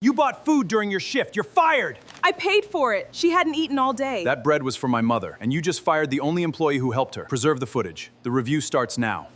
You bought food during your shift. You're fired! I paid for it. She hadn't eaten all day. That bread was for my mother, and you just fired the only employee who helped her. Preserve the footage. The review starts now.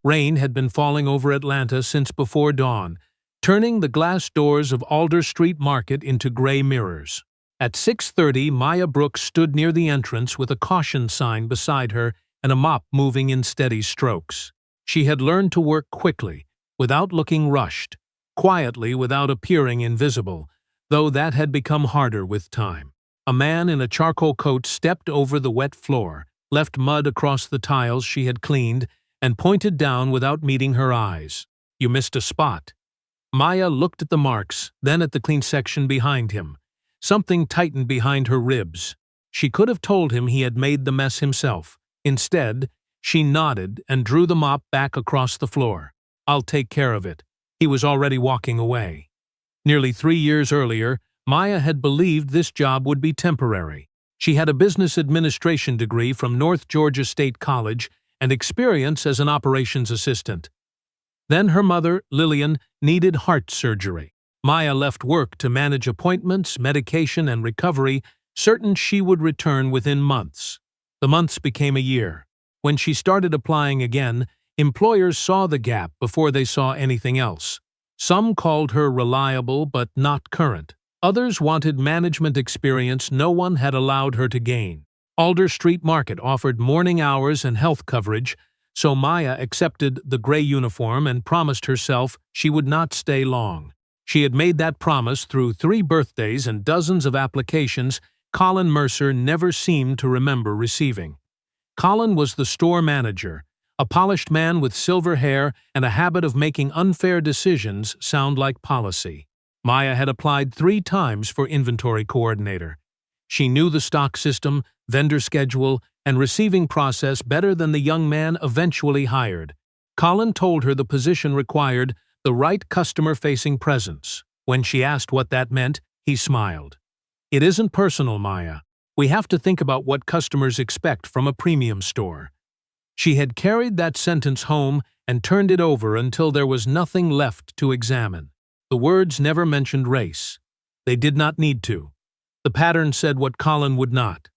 Rain had been falling over Atlanta since before dawn, turning the glass doors of Alder Street Market into gray mirrors. At 6:30, Maya Brooks stood near the entrance with a caution sign beside her and a mop moving in steady strokes. She had learned to work quickly, without looking rushed, quietly without appearing invisible, though that had become harder with time. A man in a charcoal coat stepped over the wet floor, left mud across the tiles she had cleaned, and pointed down without meeting her eyes. "You missed a spot." Maya looked at the marks, then at the clean section behind him. Something tightened behind her ribs. She could have told him he had made the mess himself. Instead, she nodded and drew the mop back across the floor. "I'll take care of it." He was already walking away. Nearly 3 years earlier, Maya had believed this job would be temporary. She had a business administration degree from North Georgia State College and experience as an operations assistant. Then her mother, Lillian, needed heart surgery. Maya left work to manage appointments, medication, and recovery, certain she would return within months. The months became a year. When she started applying again, employers saw the gap before they saw anything else. Some called her reliable but not current. Others wanted management experience no one had allowed her to gain. Alder Street Market offered morning hours and health coverage, so Maya accepted the gray uniform and promised herself she would not stay long. She had made that promise through 3 birthdays and dozens of applications Colin Mercer never seemed to remember receiving. Colin was the store manager, a polished man with silver hair and a habit of making unfair decisions sound like policy. Maya had applied 3 times for inventory coordinator. She knew the stock system, vendor schedule, and receiving process better than the young man eventually hired. Colin told her the position required the right customer-facing presence. When she asked what that meant, he smiled. "It isn't personal, Maya. We have to think about what customers expect from a premium store." She had carried that sentence home and turned it over until there was nothing left to examine. The words never mentioned race. They did not need to. The pattern said what Colin would not.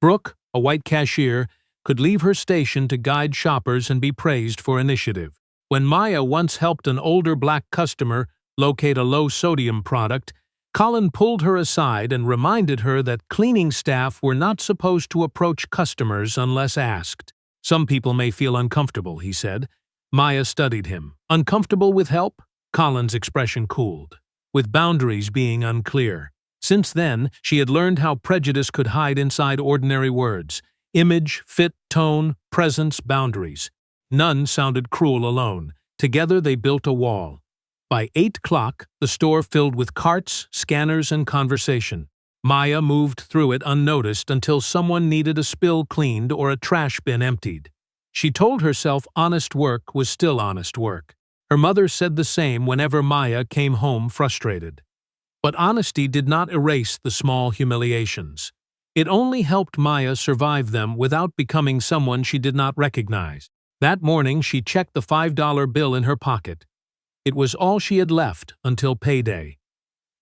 Brooke, a white cashier, could leave her station to guide shoppers and be praised for initiative. When Maya once helped an older black customer locate a low-sodium product, Colin pulled her aside and reminded her that cleaning staff were not supposed to approach customers unless asked. "Some people may feel uncomfortable," he said. Maya studied him. "Uncomfortable with help?" Colin's expression cooled. "With boundaries being unclear." Since then, she had learned how prejudice could hide inside ordinary words. Image, fit, tone, presence, boundaries. None sounded cruel alone. Together they built a wall. By 8 o'clock, the store filled with carts, scanners, and conversation. Maya moved through it unnoticed until someone needed a spill cleaned or a trash bin emptied. She told herself honest work was still honest work. Her mother said the same whenever Maya came home frustrated. But honesty did not erase the small humiliations. It only helped Maya survive them without becoming someone she did not recognize. That morning she checked the $5 bill in her pocket. It was all she had left until payday.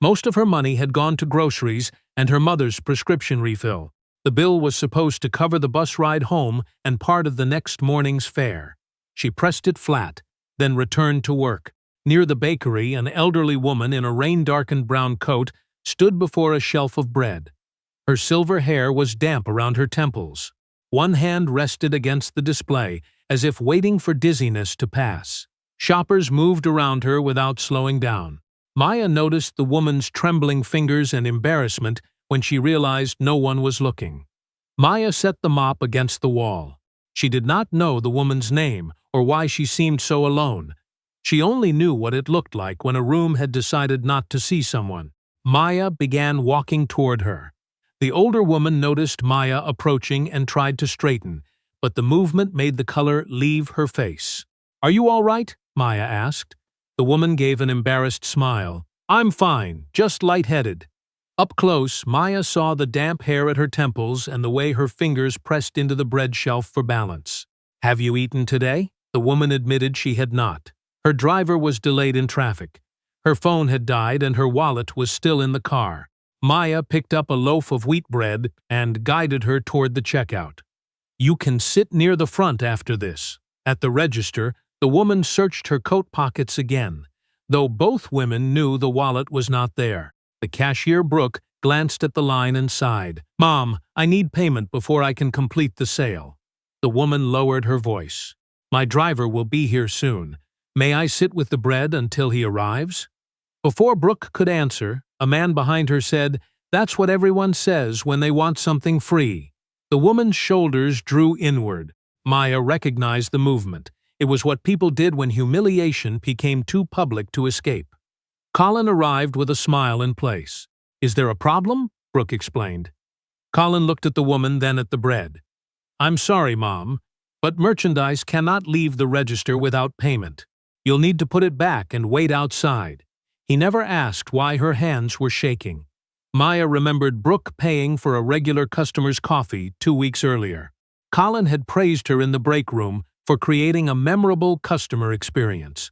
Most of her money had gone to groceries and her mother's prescription refill. The bill was supposed to cover the bus ride home and part of the next morning's fare. She pressed it flat, then returned to work. Near the bakery, an elderly woman in a rain-darkened brown coat stood before a shelf of bread. Her silver hair was damp around her temples. One hand rested against the display, as if waiting for dizziness to pass. Shoppers moved around her without slowing down. Maya noticed the woman's trembling fingers and embarrassment when she realized no one was looking. Maya set the mop against the wall. She did not know the woman's name or why she seemed so alone. She only knew what it looked like when a room had decided not to see someone. Maya began walking toward her. The older woman noticed Maya approaching and tried to straighten, but the movement made the color leave her face. "Are you all right?" Maya asked. The woman gave an embarrassed smile. "I'm fine, just lightheaded." Up close, Maya saw the damp hair at her temples and the way her fingers pressed into the bread shelf for balance. "Have you eaten today?" The woman admitted she had not. Her driver was delayed in traffic. Her phone had died and her wallet was still in the car. Maya picked up a loaf of wheat bread and guided her toward the checkout. "You can sit near the front after this." At the register, the woman searched her coat pockets again, though both women knew the wallet was not there. The cashier, Brooke, glanced at the line and sighed. "Mom, I need payment before I can complete the sale." The woman lowered her voice. "My driver will be here soon. May I sit with the bread until he arrives?" Before Brooke could answer, a man behind her said, "That's what everyone says when they want something free." The woman's shoulders drew inward. Maya recognized the movement. It was what people did when humiliation became too public to escape. Colin arrived with a smile in place. "Is there a problem?" Brooke explained. Colin looked at the woman, then at the bread. "I'm sorry, Mom, but merchandise cannot leave the register without payment. You'll need to put it back and wait outside." He never asked why her hands were shaking. Maya remembered Brooke paying for a regular customer's coffee 2 weeks earlier. Colin had praised her in the break room for creating a memorable customer experience.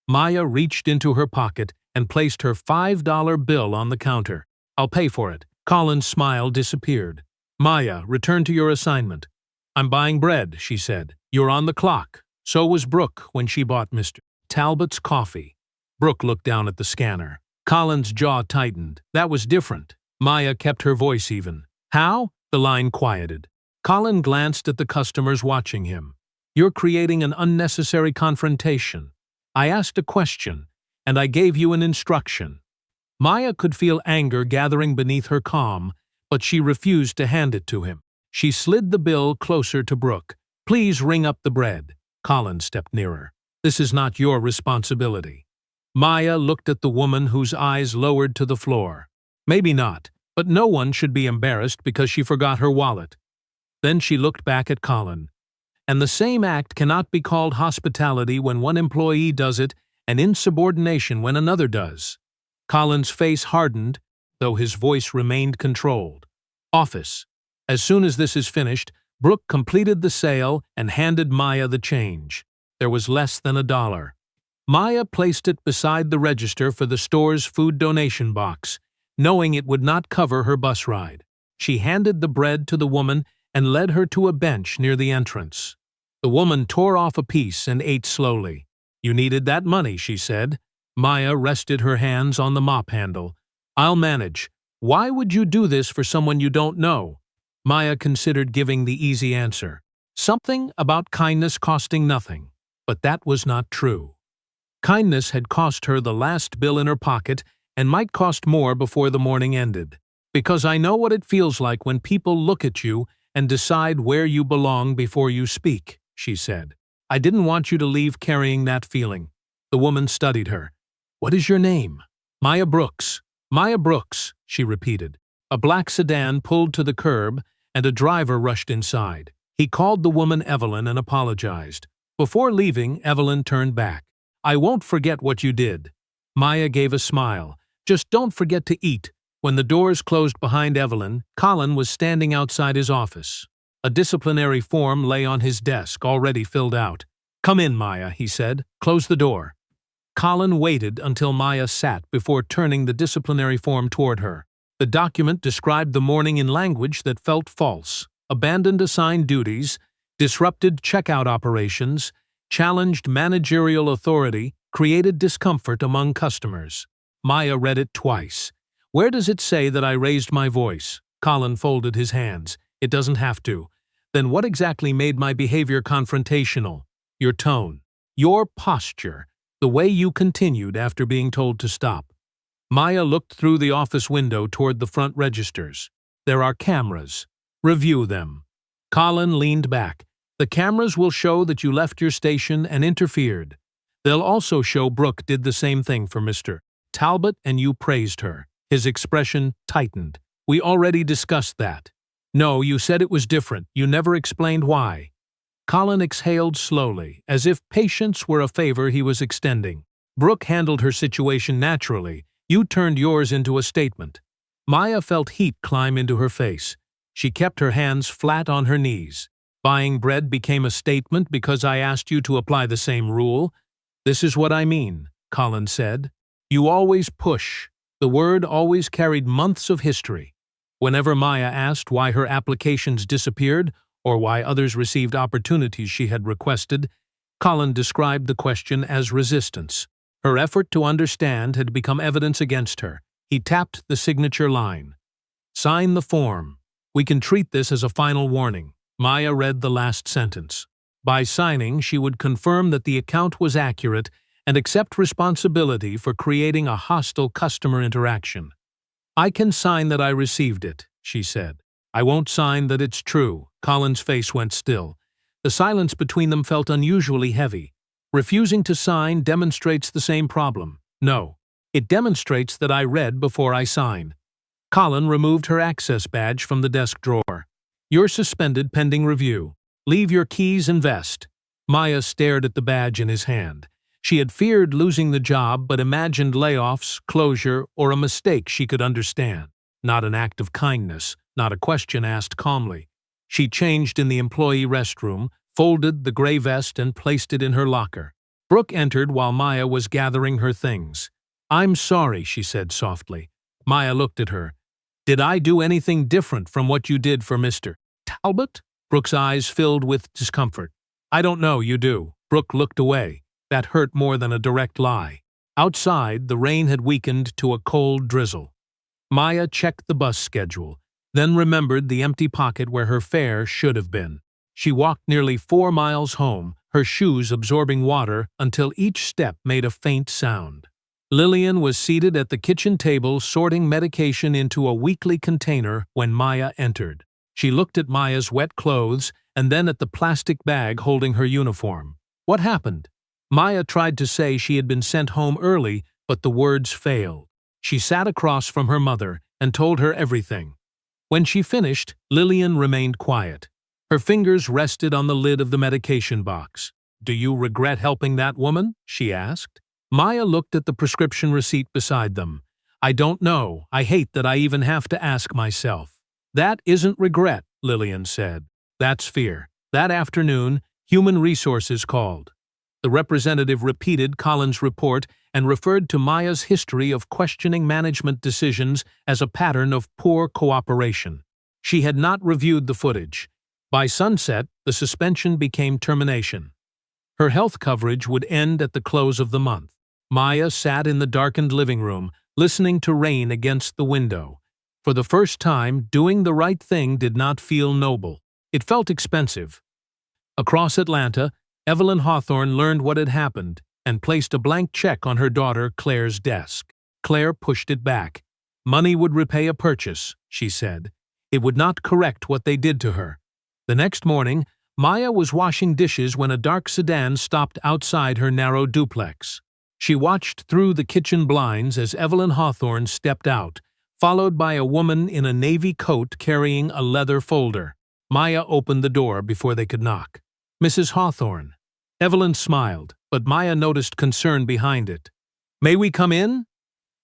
Maya reached into her pocket and placed her $5 bill on the counter. "I'll pay for it." Colin's smile disappeared. "Maya, return to your assignment." "I'm buying bread," she said. "You're on the clock." So was Brooke when she bought Mr. Talbot's coffee. Brooke looked down at the scanner. Colin's jaw tightened. That was different. Maya kept her voice even. "How?" The line quieted. Colin glanced at the customers watching him. "You're creating an unnecessary confrontation. I asked a question, and I gave you an instruction." Maya could feel anger gathering beneath her calm, but she refused to hand it to him. She slid the bill closer to Brooke. "Please ring up the bread." Colin stepped nearer. "This is not your responsibility." Maya looked at the woman whose eyes lowered to the floor. Maybe not, but no one should be embarrassed because she forgot her wallet. Then she looked back at Colin. And the same act cannot be called hospitality when one employee does it and insubordination when another does. Colin's face hardened, though his voice remained controlled. "Office. As soon as this is finished, Brooke completed the sale and handed Maya the change. There was less than $1. Maya placed it beside the register for the store's food donation box, knowing it would not cover her bus ride. She handed the bread to the woman and led her to a bench near the entrance. The woman tore off a piece and ate slowly. "You needed that money," she said. Maya rested her hands on the mop handle. "I'll manage. Why would you do this for someone you don't know?" Maya considered giving the easy answer. Something about kindness costing nothing. But that was not true. Kindness had cost her the last bill in her pocket and might cost more before the morning ended. "Because I know what it feels like when people look at you and decide where you belong before you speak," she said. "I didn't want you to leave carrying that feeling." The woman studied her. "What is your name?" "Maya Brooks." "Maya Brooks," she repeated. A black sedan pulled to the curb, and a driver rushed inside. He called the woman Evelyn and apologized. Before leaving, Evelyn turned back. "I won't forget what you did." Maya gave a smile. "Just don't forget to eat." When the doors closed behind Evelyn, Colin was standing outside his office. A disciplinary form lay on his desk, already filled out. "Come in, Maya," he said. "Close the door." Colin waited until Maya sat before turning the disciplinary form toward her. The document described the morning in language that felt false, abandoned assigned duties, disrupted checkout operations, challenged managerial authority, created discomfort among customers. Maya read it twice. "Where does it say that I raised my voice?" Colin folded his hands. "It doesn't have to." "Then what exactly made my behavior confrontational?" "Your tone. Your posture. The way you continued after being told to stop." Maya looked through the office window toward the front registers. "There are cameras. Review them." Colin leaned back. "The cameras will show that you left your station and interfered. They'll also show Brooke did the same thing for Mr. Talbot and you praised her." His expression tightened. "We already discussed that." "No, you said it was different. You never explained why." Colin exhaled slowly, as if patience were a favor he was extending. "Brooke handled her situation naturally. You turned yours into a statement." Maya felt heat climb into her face. She kept her hands flat on her knees. "Buying bread became a statement because I asked you to apply the same rule?" "This is what I mean," Colin said. You always push. The word always carried months of history. Whenever Maya asked why her applications disappeared or why others received opportunities she had requested, Colin described the question as resistance. Her effort to understand had become evidence against her. He tapped the signature line. Sign the form. We can treat this as a final warning. Maya read the last sentence. By signing, she would confirm that the account was accurate and accept responsibility for creating a hostile customer interaction. I can sign that I received it, she said. I won't sign that it's true. Colin's face went still. The silence between them felt unusually heavy. Refusing to sign demonstrates the same problem. No, it demonstrates that I read before I sign. Colin removed her access badge from the desk drawer. You're suspended pending review. Leave your keys and vest. Maya stared at the badge in his hand. She had feared losing the job but imagined layoffs, closure, or a mistake she could understand. Not an act of kindness, not a question asked calmly. She changed in the employee restroom, folded the gray vest and placed it in her locker. Brooke entered while Maya was gathering her things. I'm sorry, she said softly. Maya looked at her. Did I do anything different from what you did for Mr. Talbot? Brooke's eyes filled with discomfort. I don't know, you do. Brooke looked away. That hurt more than a direct lie. Outside, the rain had weakened to a cold drizzle. Maya checked the bus schedule, then remembered the empty pocket where her fare should have been. She walked nearly 4 miles home, her shoes absorbing water until each step made a faint sound. Lillian was seated at the kitchen table sorting medication into a weekly container when Maya entered. She looked at Maya's wet clothes and then at the plastic bag holding her uniform. What happened? Maya tried to say she had been sent home early, but the words failed. She sat across from her mother and told her everything. When she finished, Lillian remained quiet. Her fingers rested on the lid of the medication box. Do you regret helping that woman? She asked. Maya looked at the prescription receipt beside them. I don't know. I hate that I even have to ask myself. That isn't regret, Lillian said. That's fear. That afternoon, Human Resources called. The representative repeated Colin's report and referred to Maya's history of questioning management decisions as a pattern of poor cooperation. She had not reviewed the footage. By sunset, the suspension became termination. Her health coverage would end at the close of the month. Maya sat in the darkened living room, listening to rain against the window. For the first time, doing the right thing did not feel noble. It felt expensive. Across Atlanta, Evelyn Hawthorne learned what had happened and placed a blank check on her daughter Claire's desk. Claire pushed it back. Money would repay a purchase, she said. It would not correct what they did to her. The next morning, Maya was washing dishes when a dark sedan stopped outside her narrow duplex. She watched through the kitchen blinds as Evelyn Hawthorne stepped out, followed by a woman in a navy coat carrying a leather folder. Maya opened the door before they could knock. Mrs. Hawthorne. Evelyn smiled, but Maya noticed concern behind it. May we come in?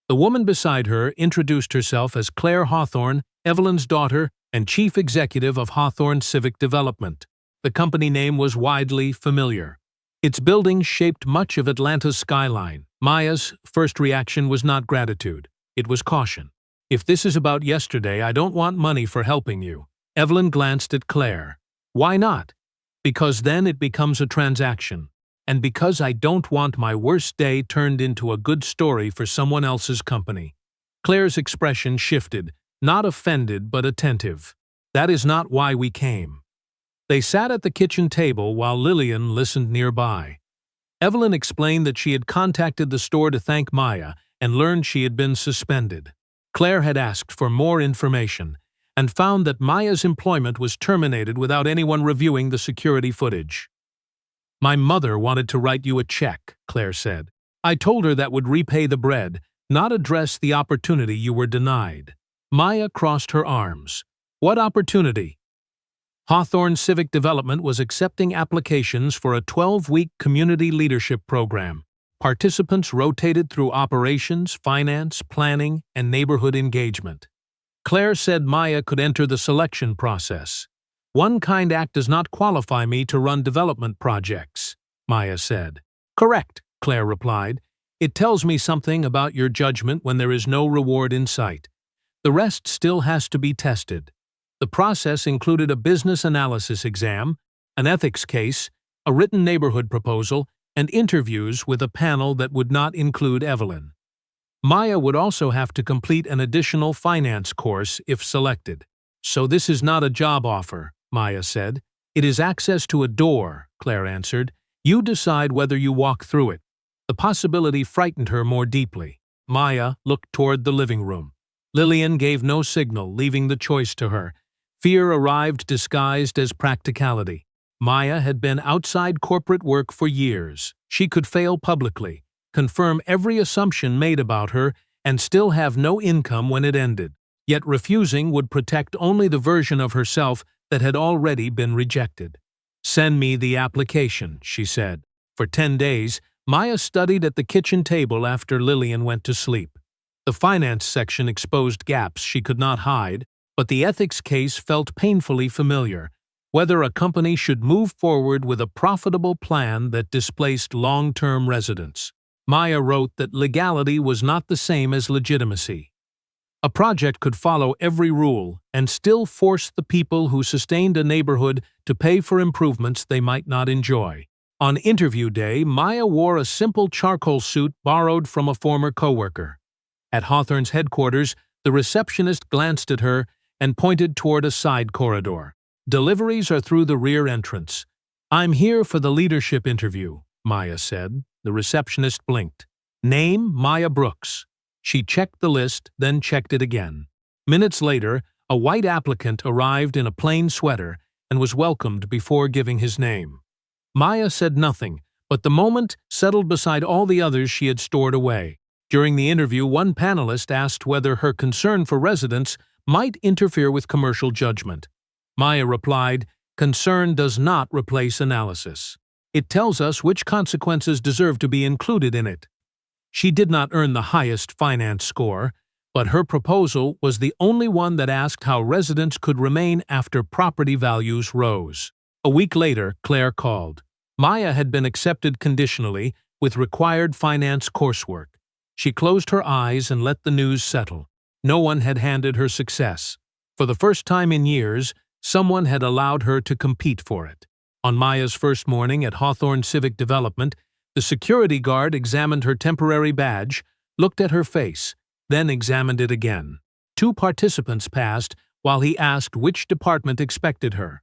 The woman beside her introduced herself as Claire Hawthorne, Evelyn's daughter and chief executive of Hawthorne Civic Development. The company name was widely familiar. Its buildings shaped much of Atlanta's skyline. Maya's first reaction was not gratitude. It was caution. If this is about yesterday, I don't want money for helping you. Evelyn glanced at Claire. Why not? Because then it becomes a transaction. And because I don't want my worst day turned into a good story for someone else's company. Claire's expression shifted, not offended but attentive. That is not why we came. They sat at the kitchen table while Lillian listened nearby. Evelyn explained that she had contacted the store to thank Maya and learned she had been suspended. Claire had asked for more information and found that Maya's employment was terminated without anyone reviewing the security footage. My mother wanted to write you a check, Claire said. I told her that would repay the bread, not address the opportunity you were denied. Maya crossed her arms. What opportunity? Hawthorne Civic Development was accepting applications for a 12-week community leadership program. Participants rotated through operations, finance, planning, and neighborhood engagement. Claire said Maya could enter the selection process. One kind act does not qualify me to run development projects, Maya said. Correct, Claire replied. It tells me something about your judgment when there is no reward in sight. The rest still has to be tested. The process included a business analysis exam, an ethics case, a written neighborhood proposal, and interviews with a panel that would not include Evelyn. Maya would also have to complete an additional finance course if selected. So this is not a job offer, Maya said. It is access to a door, Claire answered. You decide whether you walk through it. The possibility frightened her more deeply. Maya looked toward the living room. Lillian gave no signal, leaving the choice to her. Fear arrived disguised as practicality. Maya had been outside corporate work for years. She could fail publicly, confirm every assumption made about her, and still have no income when it ended. Yet refusing would protect only the version of herself that had already been rejected. "Send me the application," she said. For 10 days, Maya studied at the kitchen table after Lillian went to sleep. The finance section exposed gaps she could not hide, but the ethics case felt painfully familiar. Whether a company should move forward with a profitable plan that displaced long-term residents. Maya wrote that legality was not the same as legitimacy. A project could follow every rule and still force the people who sustained a neighborhood to pay for improvements they might not enjoy. On interview day, Maya wore a simple charcoal suit borrowed from a former coworker. At Hawthorne's headquarters, the receptionist glanced at her and pointed toward a side corridor. "Deliveries are through the rear entrance." "I'm here for the leadership interview," Maya said. The receptionist blinked. "Name, Maya Brooks." She checked the list, then checked it again. Minutes later, a white applicant arrived in a plain sweater and was welcomed before giving his name. Maya said nothing, but the moment settled beside all the others she had stored away. During the interview, one panelist asked whether her concern for residents might interfere with commercial judgment. Maya replied, "Concern does not replace analysis. It tells us which consequences deserve to be included in it." She did not earn the highest finance score, but her proposal was the only one that asked how residents could remain after property values rose. A week later, Claire called. Maya had been accepted conditionally with required finance coursework. She closed her eyes and let the news settle. No one had handed her success. For the first time in years, someone had allowed her to compete for it. On Maya's first morning at Hawthorne Civic Development, the security guard examined her temporary badge, looked at her face, then examined it again. 2 participants passed while he asked which department expected her.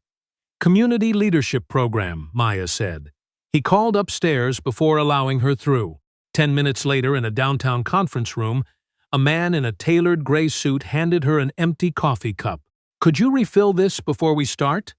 "Community Leadership Program," Maya said. He called upstairs before allowing her through. 10 minutes later, in a downtown conference room, a man in a tailored gray suit handed her an empty coffee cup. "Could you refill this before we start?"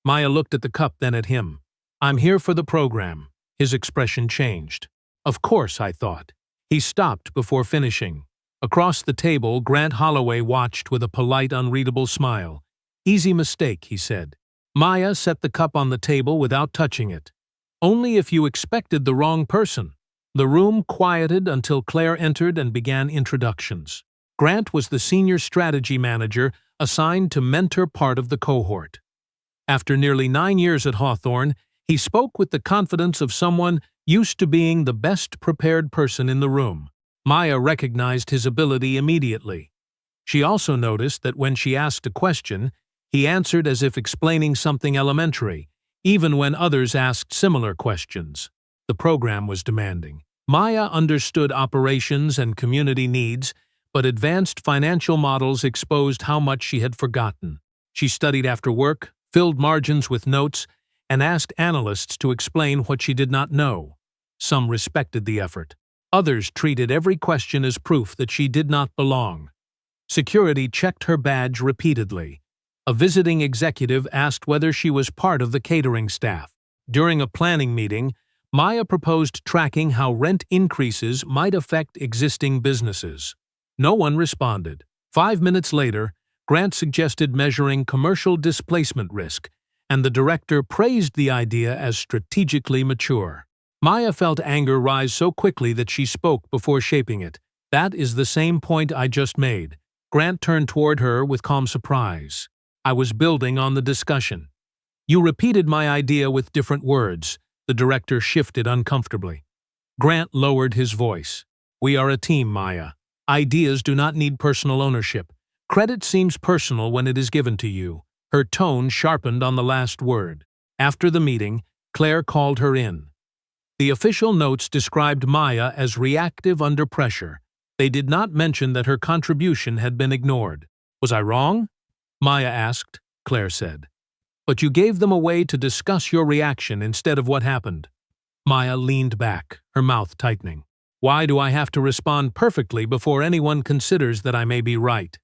Maya looked at the cup, then at him. "I'm here for the program." His expression changed. "Of course," I thought. He stopped before finishing. Across the table, Grant Holloway watched with a polite, unreadable smile. "Easy mistake," he said. Maya set the cup on the table without touching it. "Only if you expected the wrong person." The room quieted until Claire entered and began introductions. Grant was the senior strategy manager assigned to mentor part of the cohort. After nearly 9 years at Hawthorne, he spoke with the confidence of someone used to being the best prepared person in the room. Maya recognized his ability immediately. She also noticed that when she asked a question, he answered as if explaining something elementary, even when others asked similar questions. The program was demanding. Maya understood operations and community needs, but advanced financial models exposed how much she had forgotten. She studied after work, filled margins with notes, and asked analysts to explain what she did not know. Some respected the effort. Others treated every question as proof that she did not belong. Security checked her badge repeatedly. A visiting executive asked whether she was part of the catering staff. During a planning meeting, Maya proposed tracking how rent increases might affect existing businesses. No one responded. 5 minutes later, Grant suggested measuring commercial displacement risk, and the director praised the idea as strategically mature. Maya felt anger rise so quickly that she spoke before shaping it. "That is the same point I just made." Grant turned toward her with calm surprise. "I was building on the discussion." "You repeated my idea with different words." The director shifted uncomfortably. Grant lowered his voice. "We are a team, Maya. Ideas do not need personal ownership. Credit seems personal when it is given to you." Her tone sharpened on the last word. After the meeting, Claire called her in. The official notes described Maya as reactive under pressure. They did not mention that her contribution had been ignored. "Was I wrong?" Maya asked. Claire said. "But you gave them a way to discuss your reaction instead of what happened." Maya leaned back, her mouth tightening. "Why do I have to respond perfectly before anyone considers that I may be right?"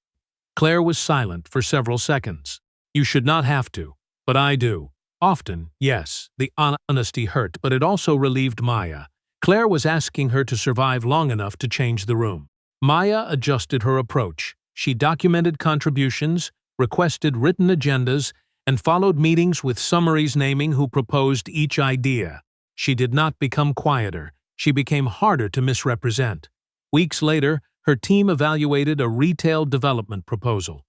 Claire was silent for several seconds. "You should not have to, but I do. Often, yes." The honesty hurt, but it also relieved Maya. Claire was asking her to survive long enough to change the room. Maya adjusted her approach. She documented contributions, requested written agendas, and followed meetings with summaries naming who proposed each idea. She did not become quieter. She became harder to misrepresent. Weeks later, her team evaluated a retail development proposal.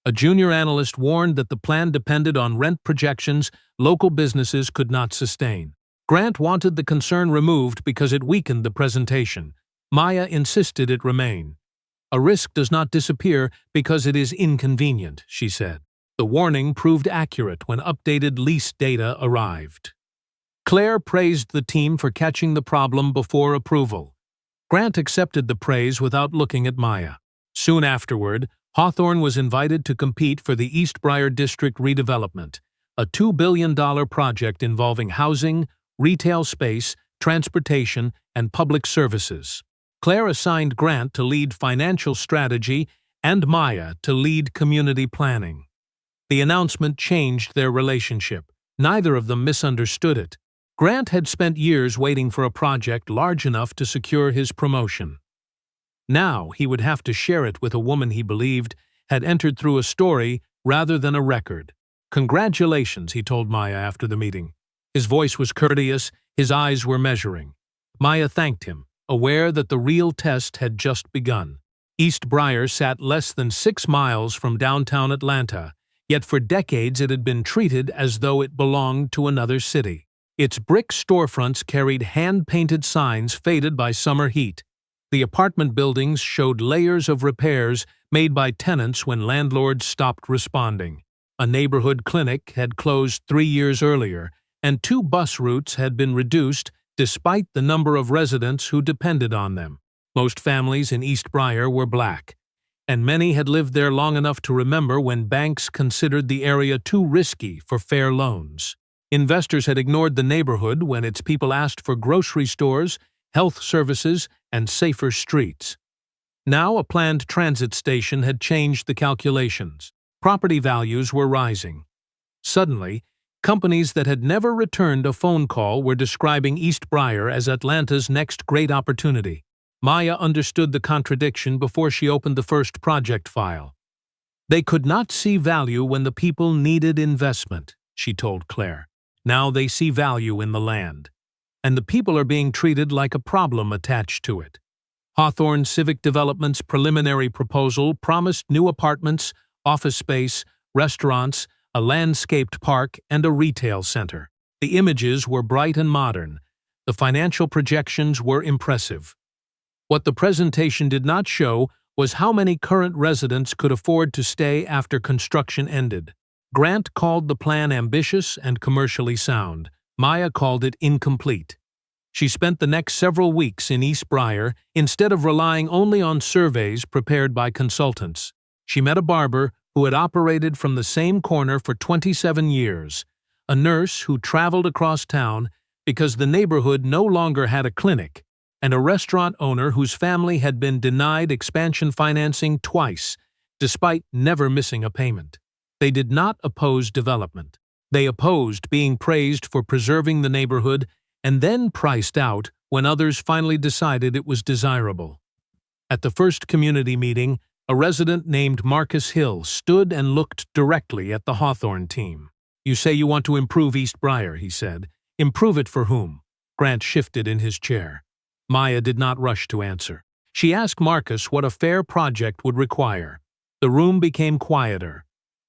A junior analyst warned that the plan depended on rent projections local businesses could not sustain. Grant wanted the concern removed because it weakened the presentation. Maya insisted it remain. "A risk does not disappear because it is inconvenient," she said. The warning proved accurate when updated lease data arrived. Claire praised the team for catching the problem before approval. Grant accepted the praise without looking at Maya. Soon afterward, Hawthorne was invited to compete for the East Briar District redevelopment, a $2 billion project involving housing, retail space, transportation, and public services. Claire assigned Grant to lead financial strategy and Maya to lead community planning. The announcement changed their relationship. Neither of them misunderstood it. Grant had spent years waiting for a project large enough to secure his promotion. Now he would have to share it with a woman he believed had entered through a story rather than a record. "Congratulations," he told Maya after the meeting. His voice was courteous, his eyes were measuring. Maya thanked him, aware that the real test had just begun. East Briar sat less than 6 miles from downtown Atlanta, yet for decades it had been treated as though it belonged to another city. Its brick storefronts carried hand-painted signs faded by summer heat. The apartment buildings showed layers of repairs made by tenants when landlords stopped responding. A neighborhood clinic had closed 3 years earlier, and 2 bus routes had been reduced despite the number of residents who depended on them. Most families in East Briar were black, and many had lived there long enough to remember when banks considered the area too risky for fair loans. Investors had ignored the neighborhood when its people asked for grocery stores, health services, and safer streets. Now a planned transit station had changed the calculations. Property values were rising. Suddenly, companies that had never returned a phone call were describing East Briar as Atlanta's next great opportunity. Maya understood the contradiction before she opened the first project file. "They could not see value when the people needed investment," she told Claire. "Now they see value in the land. And the people are being treated like a problem attached to it." Hawthorne Civic Development's preliminary proposal promised new apartments, office space, restaurants, a landscaped park, and a retail center. The images were bright and modern. The financial projections were impressive. What the presentation did not show was how many current residents could afford to stay after construction ended. Grant called the plan ambitious and commercially sound. Maya called it incomplete. She spent the next several weeks in East Briar instead of relying only on surveys prepared by consultants. She met a barber who had operated from the same corner for 27 years, a nurse who traveled across town because the neighborhood no longer had a clinic, and a restaurant owner whose family had been denied expansion financing twice, despite never missing a payment. They did not oppose development. They opposed being praised for preserving the neighborhood and then priced out when others finally decided it was desirable. At the first community meeting, a resident named Marcus Hill stood and looked directly at the Hawthorne team. "You say you want to improve East Briar," he said. "Improve it for whom?" Grant shifted in his chair. Maya did not rush to answer. She asked Marcus what a fair project would require. The room became quieter.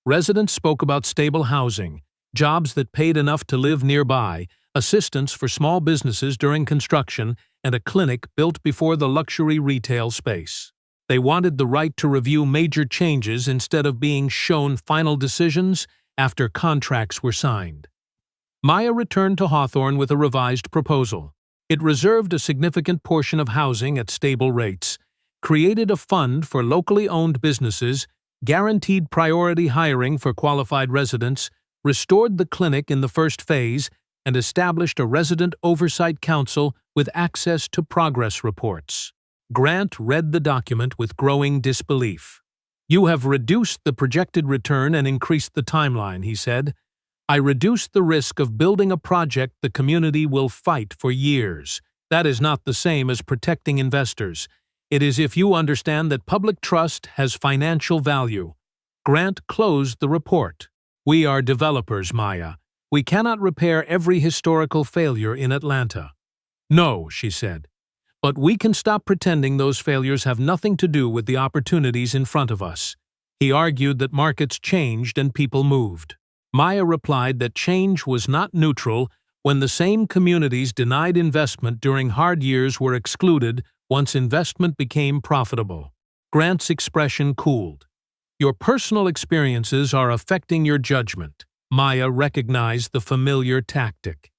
Residents spoke about stable housing, jobs that paid enough to live nearby, assistance for small businesses during construction, and a clinic built before the luxury retail space. They wanted the right to review major changes instead of being shown final decisions after contracts were signed. Maya returned to Hawthorne with a revised proposal. It reserved a significant portion of housing at stable rates, created a fund for locally owned businesses, guaranteed priority hiring for qualified residents, restored the clinic in the first phase, and established a resident oversight council with access to progress reports. Grant read the document with growing disbelief. "You have reduced the projected return and increased the timeline," he said. "I reduced the risk of building a project the community will fight for years. That is not the same as protecting investors. It is if you understand that public trust has financial value." Grant closed the report. "We are developers, Maya. We cannot repair every historical failure in Atlanta." "No," she said. "But we can stop pretending those failures have nothing to do with the opportunities in front of us." He argued that markets changed and people moved. Maya replied that change was not neutral when the same communities denied investment during hard years were excluded once investment became profitable. Grant's expression cooled. "Your personal experiences are affecting your judgment." Maya recognized the familiar tactic.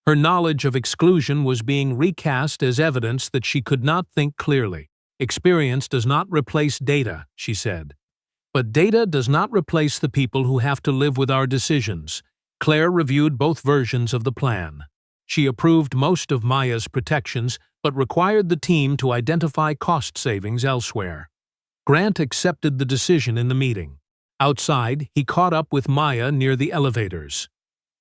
Her knowledge of exclusion was being recast as evidence that she could not think clearly. "Experience does not replace data," she said. "But data does not replace the people who have to live with our decisions." Claire reviewed both versions of the plan. She approved most of Maya's protections, but required the team to identify cost savings elsewhere. Grant accepted the decision in the meeting. Outside, he caught up with Maya near the elevators.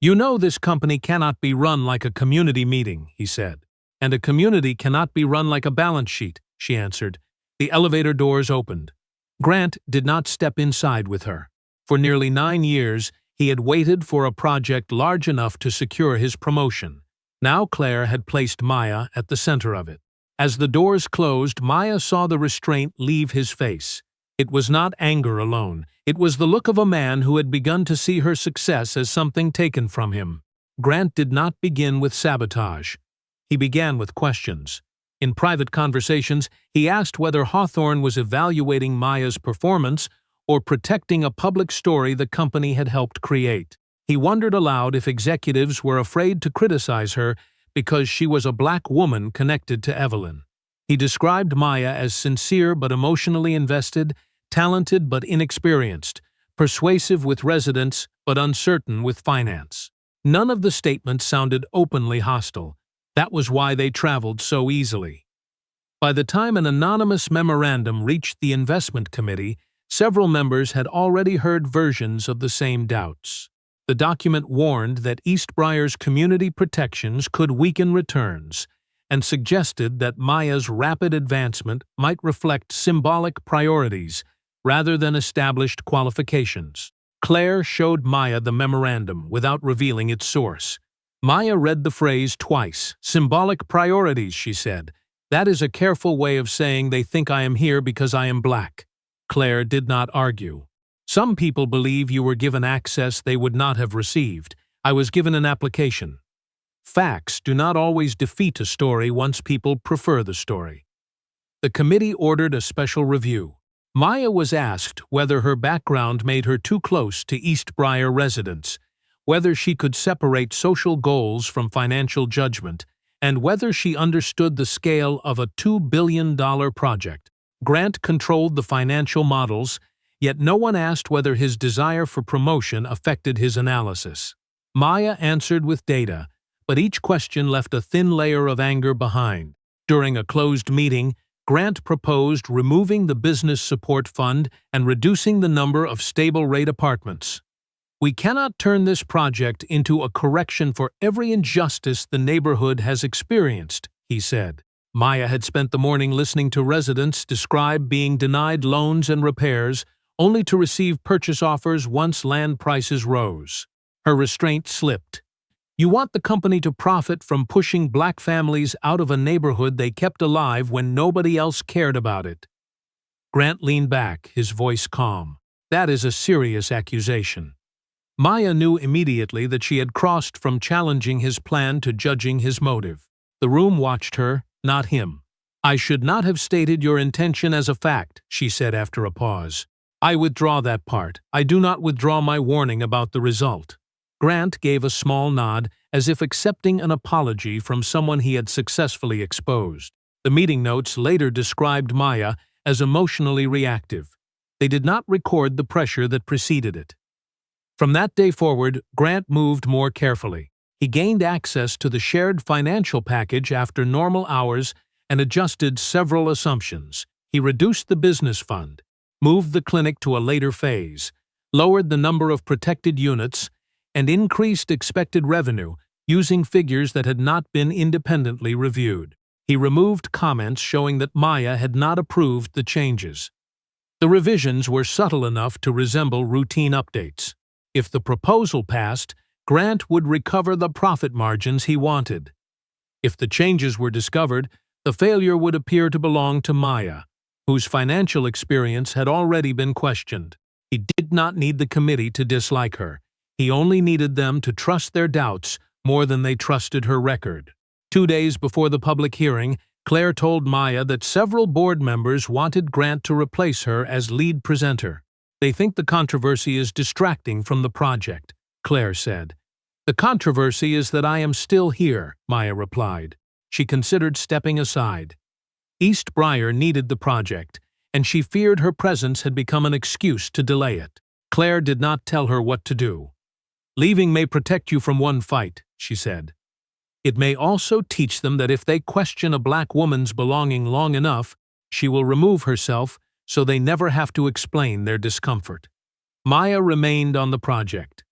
"You know this company cannot be run like a community meeting," he said. "And a community cannot be run like a balance sheet," she answered. The elevator doors opened. Grant did not step inside with her. For nearly 9 years, he had waited for a project large enough to secure his promotion. Now Claire had placed Maya at the center of it. As the doors closed, Maya saw the restraint leave his face. It was not anger alone. It was the look of a man who had begun to see her success as something taken from him. Grant did not begin with sabotage. He began with questions. In private conversations, he asked whether Hawthorne was evaluating Maya's performance or protecting a public story the company had helped create. He wondered aloud if executives were afraid to criticize her because she was a black woman connected to Evelyn. He described Maya as sincere but emotionally invested, talented but inexperienced, persuasive with residents but uncertain with finance. None of the statements sounded openly hostile. That was why they traveled so easily. By the time an anonymous memorandum reached the investment committee, several members had already heard versions of the same doubts. The document warned that Eastbrier's community protections could weaken returns, and suggested that Maya's rapid advancement might reflect symbolic priorities rather than established qualifications. Claire showed Maya the memorandum without revealing its source. Maya read the phrase twice. "Symbolic priorities," she said. "That is a careful way of saying they think I am here because I am black." Claire did not argue. "Some people believe you were given access they would not have received. I was given an application." Facts do not always defeat a story once people prefer the story. The committee ordered a special review. Maya was asked whether her background made her too close to Eastbriar residents, whether she could separate social goals from financial judgment, and whether she understood the scale of a $2 billion project. Grant controlled the financial models, yet no one asked whether his desire for promotion affected his analysis. Maya answered with data, but each question left a thin layer of anger behind. During a closed meeting, Grant proposed removing the business support fund and reducing the number of stable-rate apartments. "We cannot turn this project into a correction for every injustice the neighborhood has experienced," he said. Maya had spent the morning listening to residents describe being denied loans and repairs, only to receive purchase offers once land prices rose. Her restraint slipped. "You want the company to profit from pushing black families out of a neighborhood they kept alive when nobody else cared about it." Grant leaned back, his voice calm. "That is a serious accusation." Maya knew immediately that she had crossed from challenging his plan to judging his motive. The room watched her, not him. "I should not have stated your intention as a fact," she said after a pause. "I withdraw that part. I do not withdraw my warning about the result." Grant gave a small nod, as if accepting an apology from someone he had successfully exposed. The meeting notes later described Maya as emotionally reactive. They did not record the pressure that preceded it. From that day forward, Grant moved more carefully. He gained access to the shared financial package after normal hours and adjusted several assumptions. He reduced the business fund, moved the clinic to a later phase, lowered the number of protected units, and increased expected revenue using figures that had not been independently reviewed. He removed comments showing that Maya had not approved the changes. The revisions were subtle enough to resemble routine updates. If the proposal passed, Grant would recover the profit margins he wanted. If the changes were discovered, the failure would appear to belong to Maya, whose financial experience had already been questioned. He did not need the committee to dislike her. He only needed them to trust their doubts more than they trusted her record. 2 days before the public hearing, Claire told Maya that several board members wanted Grant to replace her as lead presenter. "They think the controversy is distracting from the project," Claire said. "The controversy is that I am still here," Maya replied. She considered stepping aside. East Briar needed the project, and she feared her presence had become an excuse to delay it. Claire did not tell her what to do. "Leaving may protect you from one fight," she said. "It may also teach them that if they question a black woman's belonging long enough, she will remove herself so they never have to explain their discomfort." Maya remained on the project.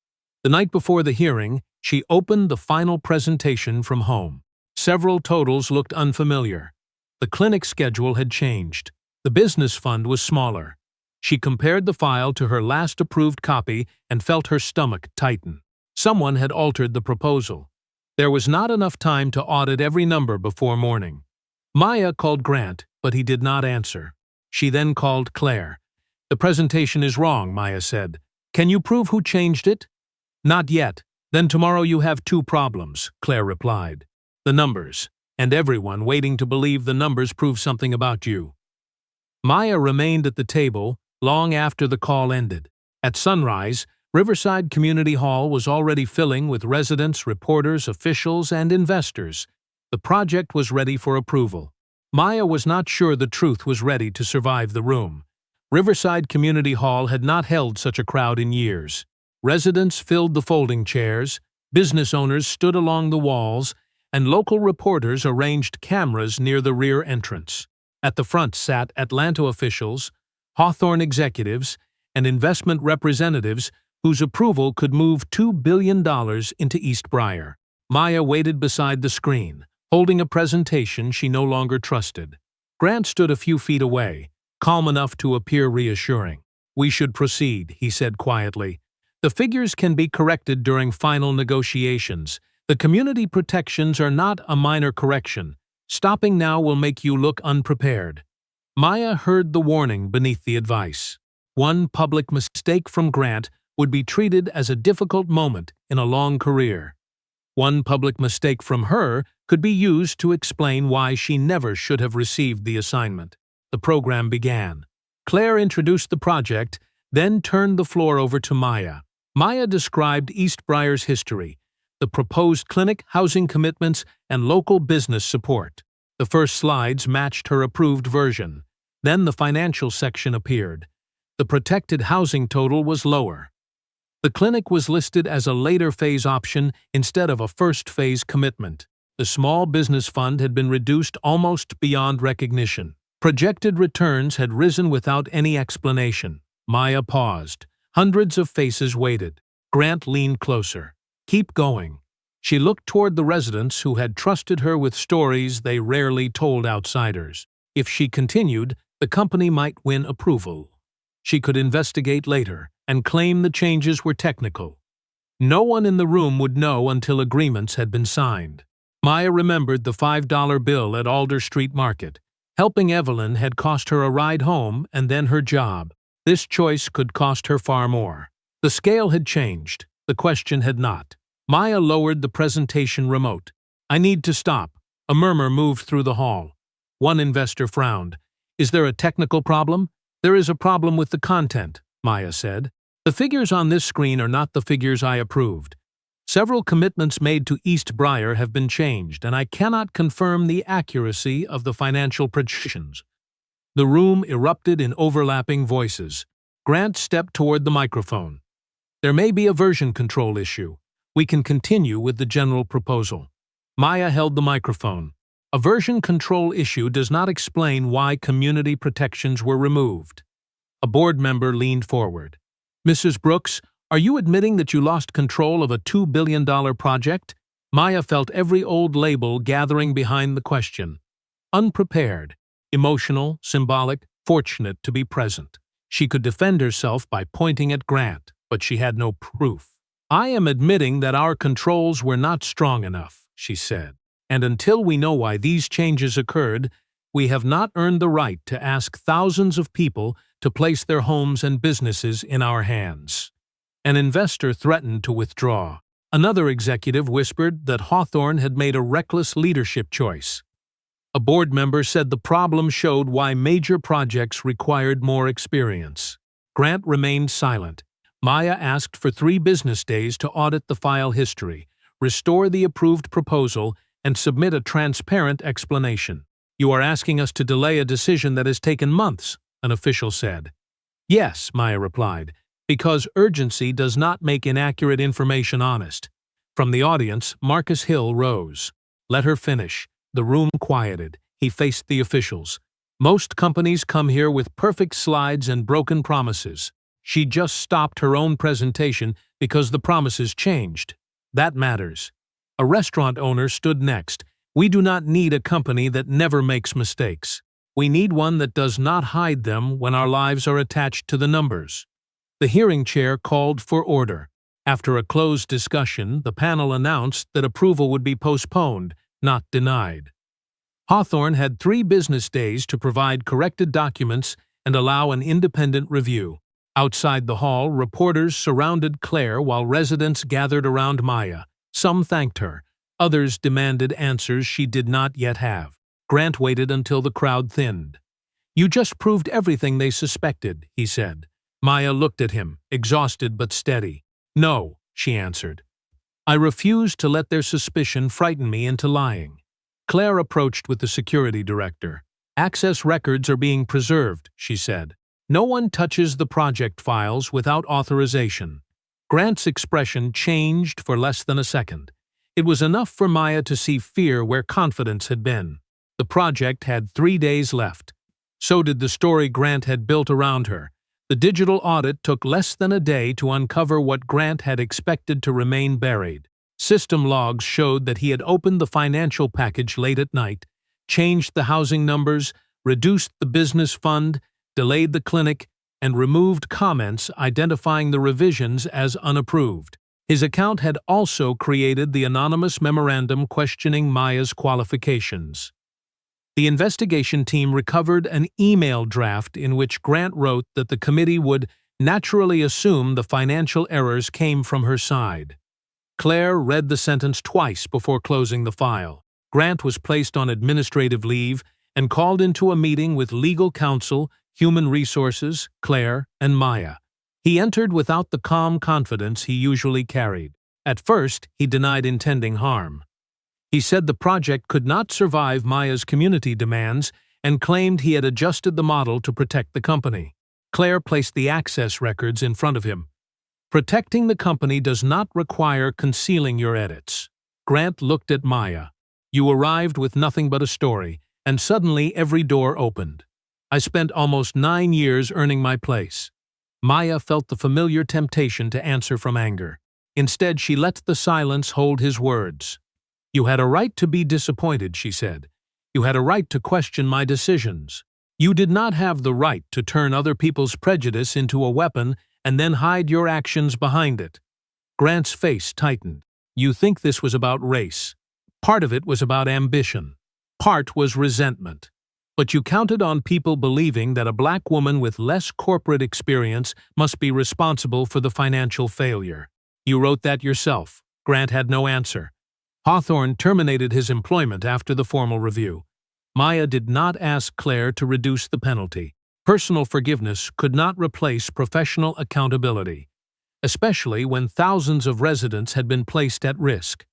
The night before the hearing, she opened the final presentation from home. Several totals looked unfamiliar. The clinic schedule had changed. The business fund was smaller. She compared the file to her last approved copy and felt her stomach tighten. Someone had altered the proposal. There was not enough time to audit every number before morning. Maya called Grant, but he did not answer. She then called Claire. "The presentation is wrong," Maya said. "Can you prove who changed it?" "Not yet. Then tomorrow you have 2 problems," Claire replied. "The numbers, and everyone waiting to believe the numbers prove something about you." Maya remained at the table long after the call ended. At sunrise, Riverside Community Hall was already filling with residents, reporters, officials, and investors. The project was ready for approval. Maya was not sure the truth was ready to survive the room. Riverside Community Hall had not held such a crowd in years. Residents filled the folding chairs, business owners stood along the walls, and local reporters arranged cameras near the rear entrance. At the front sat Atlanta officials, Hawthorne executives, and investment representatives whose approval could move $2 billion into East Briar. Maya waited beside the screen, holding a presentation she no longer trusted. Grant stood a few feet away, calm enough to appear reassuring. "We should proceed," he said quietly. "The figures can be corrected during final negotiations. The community protections are not a minor correction. Stopping now will make you look unprepared." Maya heard the warning beneath the advice. One public mistake from Grant would be treated as a difficult moment in a long career. One public mistake from her could be used to explain why she never should have received the assignment. The program began. Claire introduced the project, then turned the floor over to Maya. Maya described East Briar's history, the proposed clinic, housing commitments, and local business support. The first slides matched her approved version. Then the financial section appeared. The protected housing total was lower. The clinic was listed as a later phase option instead of a first phase commitment. The small business fund had been reduced almost beyond recognition. Projected returns had risen without any explanation. Maya paused. Hundreds of faces waited. Grant leaned closer. "Keep going." She looked toward the residents who had trusted her with stories they rarely told outsiders. If she continued, the company might win approval. She could investigate later and claim the changes were technical. No one in the room would know until agreements had been signed. Maya remembered the $5 bill at Alder Street Market. Helping Evelyn had cost her a ride home and then her job. This choice could cost her far more. The scale had changed. The question had not. Maya lowered the presentation remote. "I need to stop." A murmur moved through the hall. One investor frowned. "Is there a technical problem?" "There is a problem with the content," Maya said. "The figures on this screen are not the figures I approved. Several commitments made to East Briar have been changed, and I cannot confirm the accuracy of the financial projections." The room erupted in overlapping voices. Grant stepped toward the microphone. "There may be a version control issue. We can continue with the general proposal." Maya held the microphone. "A version control issue does not explain why community protections were removed." A board member leaned forward. "Mrs. Brooks, are you admitting that you lost control of a $2 billion project?" Maya felt every old label gathering behind the question. Unprepared, emotional, symbolic, fortunate to be present. She could defend herself by pointing at Grant, but she had no proof. "I am admitting that our controls were not strong enough," she said. "And until we know why these changes occurred, we have not earned the right to ask thousands of people to place their homes and businesses in our hands." An investor threatened to withdraw. Another executive whispered that Hawthorne had made a reckless leadership choice. A board member said the problem showed why major projects required more experience. Grant remained silent. Maya asked for 3 business days to audit the file history, restore the approved proposal, and submit a transparent explanation. "You are asking us to delay a decision that has taken months," an official said. "Yes," Maya replied, "because urgency does not make inaccurate information honest." From the audience, Marcus Hill rose. "Let her finish." The room quieted. He faced the officials. "Most companies come here with perfect slides and broken promises. She just stopped her own presentation because the promises changed. That matters." A restaurant owner stood next. "We do not need a company that never makes mistakes. We need one that does not hide them when our lives are attached to the numbers." The hearing chair called for order. After a closed discussion, the panel announced that approval would be postponed, not denied. Hawthorne had 3 business days to provide corrected documents and allow an independent review. Outside the hall, reporters surrounded Claire while residents gathered around Maya. Some thanked her. Others demanded answers she did not yet have. Grant waited until the crowd thinned. "You just proved everything they suspected," he said. Maya looked at him, exhausted but steady. "No," she answered. "I refuse to let their suspicion frighten me into lying." Claire approached with the security director. "Access records are being preserved," she said. "No one touches the project files without authorization." Grant's expression changed for less than a second. It was enough for Maya to see fear where confidence had been. The project had 3 days left. So did the story Grant had built around her. The digital audit took less than a day to uncover what Grant had expected to remain buried. System logs showed that he had opened the financial package late at night, changed the housing numbers, reduced the business fund, delayed the clinic, and removed comments identifying the revisions as unapproved. His account had also created the anonymous memorandum questioning Maya's qualifications. The investigation team recovered an email draft in which Grant wrote that the committee would naturally assume the financial errors came from her side. Claire read the sentence twice before closing the file. Grant was placed on administrative leave and called into a meeting with legal counsel, human resources, Claire, and Maya. He entered without the calm confidence he usually carried. At first, he denied intending harm. He said the project could not survive Maya's community demands and claimed he had adjusted the model to protect the company. Claire placed the access records in front of him. "Protecting the company does not require concealing your edits." Grant looked at Maya. "You arrived with nothing but a story, and suddenly every door opened. I spent almost 9 years earning my place." Maya felt the familiar temptation to answer from anger. Instead, she let the silence hold his words. "You had a right to be disappointed," she said. "You had a right to question my decisions. You did not have the right to turn other people's prejudice into a weapon and then hide your actions behind it." Grant's face tightened. "You think this was about race. Part of it was about ambition. Part was resentment. But you counted on people believing that a black woman with less corporate experience must be responsible for the financial failure. You wrote that yourself. Grant had no answer. Hawthorne terminated his employment after the formal review. Maya did not ask Claire to reduce the penalty. Personal forgiveness could not replace professional accountability, especially when thousands of residents had been placed at risk.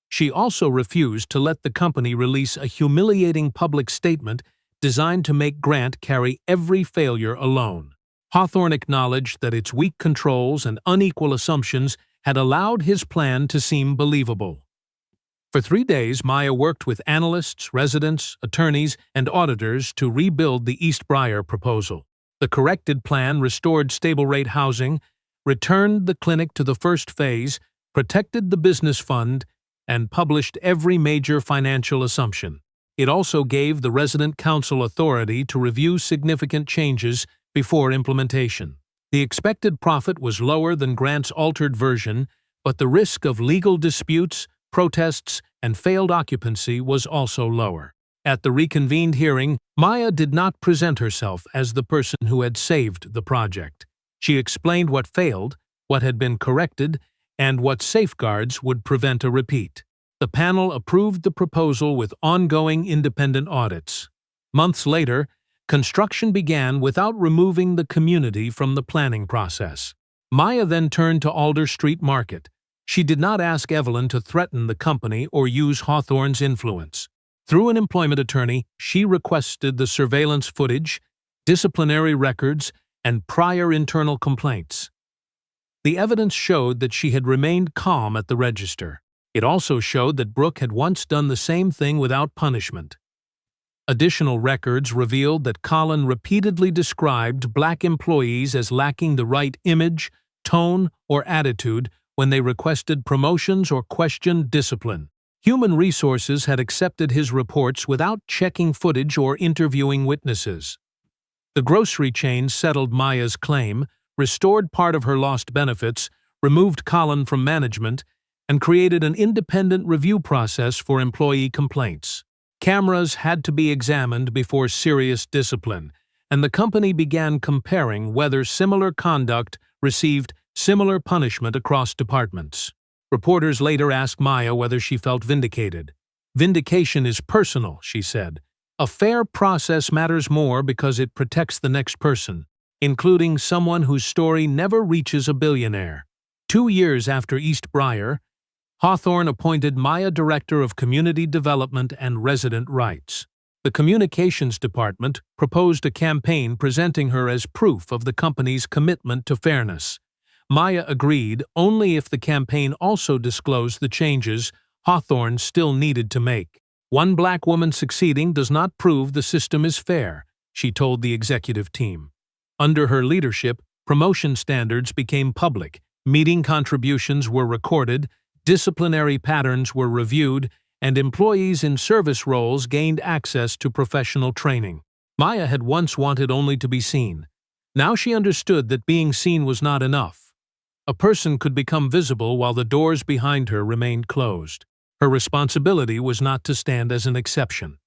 She also refused to let the company release a humiliating public statement designed to make Grant carry every failure alone. Hawthorne acknowledged that its weak controls and unequal assumptions had allowed his plan to seem believable. For 3 days, Maya worked with analysts, residents, attorneys, and auditors to rebuild the East Briar proposal. The corrected plan restored stable-rate housing, returned the clinic to the first phase, protected the business fund, and published every major financial assumption. It also gave the resident council authority to review significant changes before implementation. The expected profit was lower than Grant's altered version, but the risk of legal disputes, protests, and failed occupancy was also lower. At the reconvened hearing, Maya did not present herself as the person who had saved the project. She explained what failed, what had been corrected, and what safeguards would prevent a repeat. The panel approved the proposal with ongoing independent audits. Months later, construction began without removing the community from the planning process. Maya then turned to Alder Street Market. She did not ask Evelyn to threaten the company or use Hawthorne's influence. Through an employment attorney, she requested the surveillance footage, disciplinary records, and prior internal complaints. The evidence showed that she had remained calm at the register. It also showed that Brooke had once done the same thing without punishment. Additional records revealed that Colin repeatedly described black employees as lacking the right image, tone, or attitude when they requested promotions or questioned discipline. Human Resources had accepted his reports without checking footage or interviewing witnesses. The grocery chain settled Maya's claim, restored part of her lost benefits, removed Colin from management, and created an independent review process for employee complaints. Cameras had to be examined before serious discipline, and the company began comparing whether similar conduct received similar punishment across departments. Reporters later asked Maya whether she felt vindicated. "Vindication is personal," she said. "A fair process matters more because it protects the next person, including someone whose story never reaches a billionaire." 2 years after East Briar, Hawthorne appointed Maya Director of Community Development and Resident Rights. The Communications Department proposed a campaign presenting her as proof of the company's commitment to fairness. Maya agreed only if the campaign also disclosed the changes Hawthorne still needed to make. "One black woman succeeding does not prove the system is fair," she told the executive team. Under her leadership, promotion standards became public, meeting contributions were recorded, disciplinary patterns were reviewed, and employees in service roles gained access to professional training. Maya had once wanted only to be seen. Now she understood that being seen was not enough. A person could become visible while the doors behind her remained closed. Her responsibility was not to stand as an exception.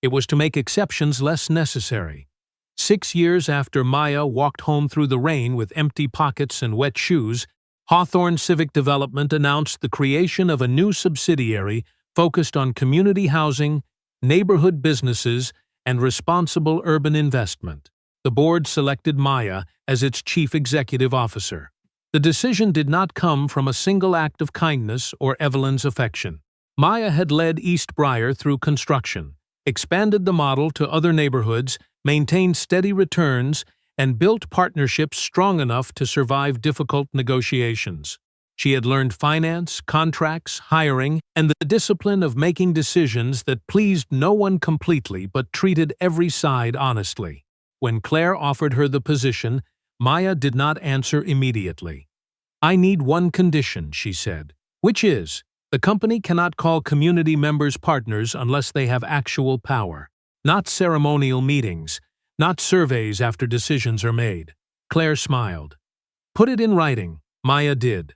It was to make exceptions less necessary. 6 years after Maya walked home through the rain with empty pockets and wet shoes, Hawthorne Civic Development announced the creation of a new subsidiary focused on community housing, neighborhood businesses, and responsible urban investment. The board selected Maya as its chief executive officer. The decision did not come from a single act of kindness or Evelyn's affection. Maya had led East Briar through construction, expanded the model to other neighborhoods, maintained steady returns, and built partnerships strong enough to survive difficult negotiations. She had learned finance, contracts, hiring, and the discipline of making decisions that pleased no one completely but treated every side honestly. When Claire offered her the position, Maya did not answer immediately. "I need one condition," she said, "which is, the company cannot call community members partners unless they have actual power. Not ceremonial meetings, not surveys after decisions are made." Claire smiled. "Put it in writing." Maya did.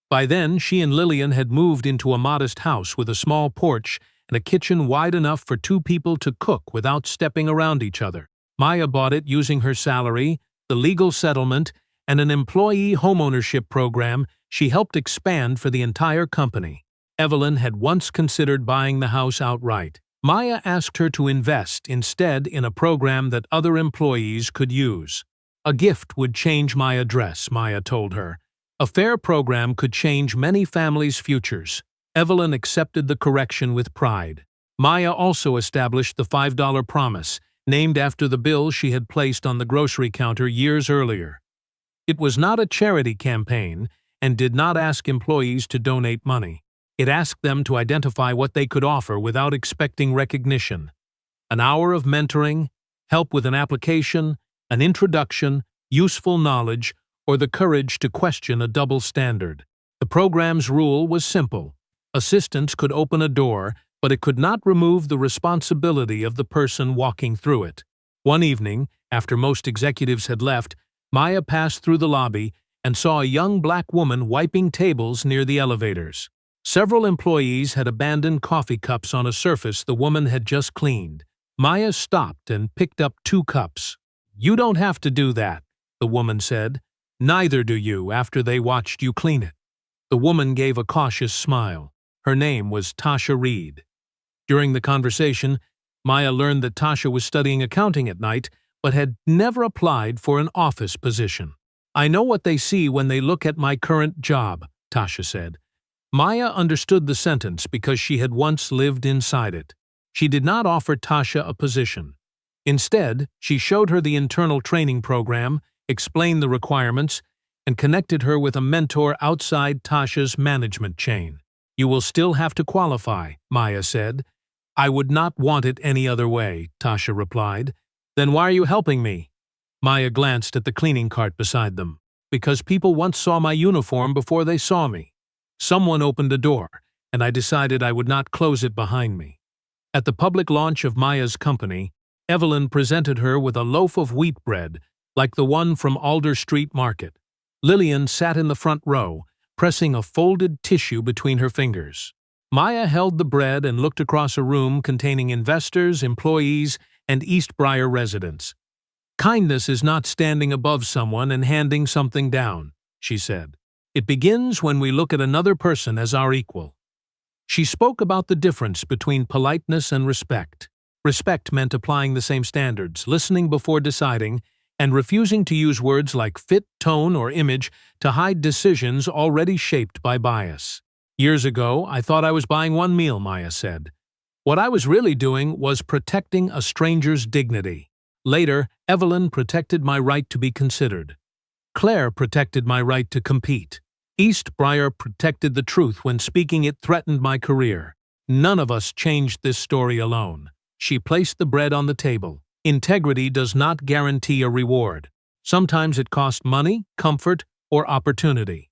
By then, she and Lillian had moved into a modest house with a small porch and a kitchen wide enough for 2 people to cook without stepping around each other. Maya bought it using her salary, the legal settlement, and an employee homeownership program she helped expand for the entire company. Evelyn had once considered buying the house outright. Maya asked her to invest instead in a program that other employees could use. A gift would change my address, Maya told her. A fair program could change many families' futures. Evelyn accepted the correction with pride. Maya also established the $5 promise, named after the bill she had placed on the grocery counter years earlier. It was not a charity campaign and did not ask employees to donate money. It asked them to identify what they could offer without expecting recognition. An hour of mentoring, help with an application, an introduction, useful knowledge, or the courage to question a double standard. The program's rule was simple. Assistance could open a door, but it could not remove the responsibility of the person walking through it. One evening, after most executives had left, Maya passed through the lobby and saw a young black woman wiping tables near the elevators. Several employees had abandoned coffee cups on a surface the woman had just cleaned. Maya stopped and picked up 2 cups. "You don't have to do that," the woman said. "Neither do you after they watched you clean it." The woman gave a cautious smile. Her name was Tasha Reed. During the conversation, Maya learned that Tasha was studying accounting at night, but had never applied for an office position. "I know what they see when they look at my current job," Tasha said. Maya understood the sentence because she had once lived inside it. She did not offer Tasha a position. Instead, she showed her the internal training program, explained the requirements, and connected her with a mentor outside Tasha's management chain. "You will still have to qualify," Maya said. "I would not want it any other way," Tasha replied. "Then why are you helping me?" Maya glanced at the cleaning cart beside them. "Because people once saw my uniform before they saw me. Someone opened a door, and I decided I would not close it behind me." At the public launch of Maya's company, Evelyn presented her with a loaf of wheat bread, like the one from Alder Street Market. Lillian sat in the front row, pressing a folded tissue between her fingers. Maya held the bread and looked across a room containing investors, employees, and East Briar residents. "Kindness is not standing above someone and handing something down," she said. "It begins when we look at another person as our equal." She spoke about the difference between politeness and respect. Respect meant applying the same standards, listening before deciding, and refusing to use words like fit, tone, or image to hide decisions already shaped by bias. "Years ago, I thought I was buying one meal," Maya said. "What I was really doing was protecting a stranger's dignity. Later, Evelyn protected my right to be considered. Claire protected my right to compete. East Briar protected the truth when speaking it threatened my career. None of us changed this story alone." She placed the bread on the table. "Integrity does not guarantee a reward. Sometimes it costs money, comfort, or opportunity.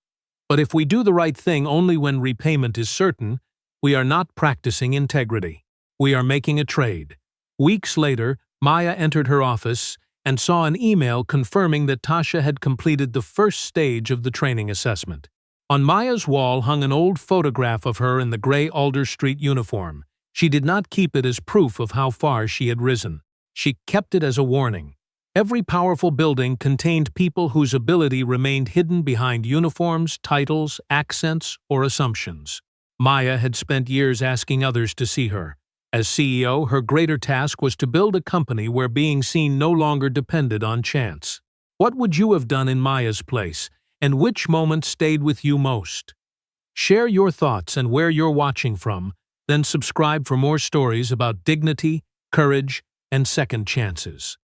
But if we do the right thing only when repayment is certain, we are not practicing integrity. We are making a trade." Weeks later, Maya entered her office and saw an email confirming that Tasha had completed the first stage of the training assessment. On Maya's wall hung an old photograph of her in the gray Alder Street uniform. She did not keep it as proof of how far she had risen. She kept it as a warning. Every powerful building contained people whose ability remained hidden behind uniforms, titles, accents, or assumptions. Maya had spent years asking others to see her. As CEO, her greater task was to build a company where being seen no longer depended on chance. What would you have done in Maya's place, and which moment stayed with you most? Share your thoughts and where you're watching from, then subscribe for more stories about dignity, courage, and second chances.